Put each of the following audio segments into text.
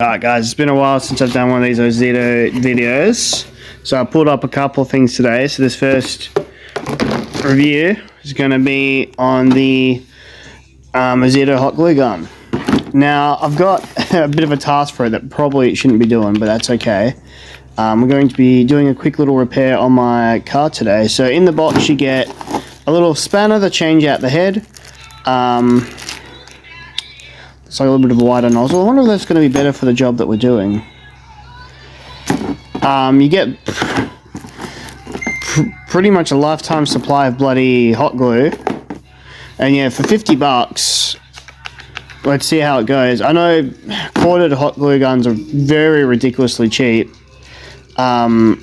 Alright guys, it's been a while since I've done one of these ozito videos, so I pulled up a couple of things today. So this first review is going to be on the ozito hot glue gun. Now I've got a bit of a task for it that probably it shouldn't be doing, but that's okay. We're going to be doing a quick little repair on my car today. So in the box you get a little spanner to change out the head. It's like a little bit of a wider nozzle. I wonder if that's going to be better for the job that we're doing. You get pretty much a lifetime supply of bloody hot glue. And yeah, for 50 bucks, let's see how it goes. I know corded hot glue guns are very ridiculously cheap. So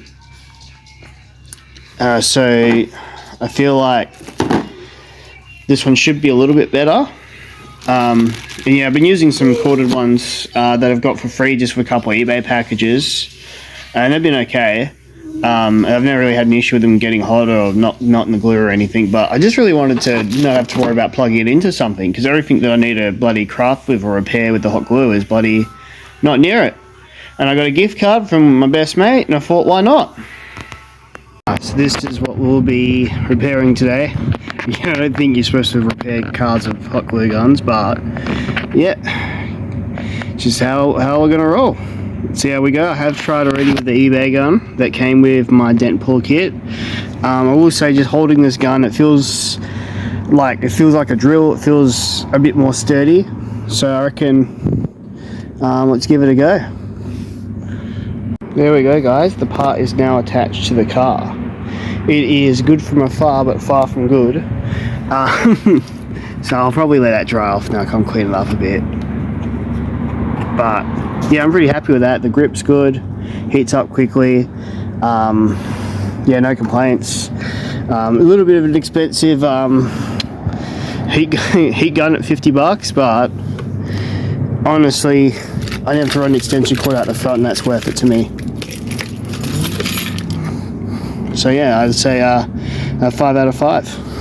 I feel like this one should be a little bit better. And yeah, I've been using some corded ones that I've got for free just for a couple of eBay packages, and they've been okay. I've never really had an issue with them getting hot or not in the glue or anything, but I just really wanted to not have to worry about plugging it into something, because everything that I need to bloody craft with or repair with the hot glue is bloody not near it. And I got a gift card from my best mate, and I thought, why not? So this is what we'll be repairing today. Yeah, I don't think you're supposed to repair cards of hot glue guns, but yeah, just how we're gonna roll. Let's see how we go. I have tried already with the eBay gun that came with my dent pull kit. I will say, just holding this gun, it feels like a drill. It feels a bit more sturdy. So I reckon let's give it a go. There we go, guys. The part is now attached to the car. It is good from afar, but far from good. So I'll probably let that dry off now. Come clean it up a bit. But yeah, I'm pretty happy with that. The grip's good, heats up quickly. Yeah, no complaints. A little bit of an expensive heat gun at 50 bucks, but honestly, I didn't have to run an extension cord out the front, and that's worth it to me. So yeah, I'd say 5 out of 5.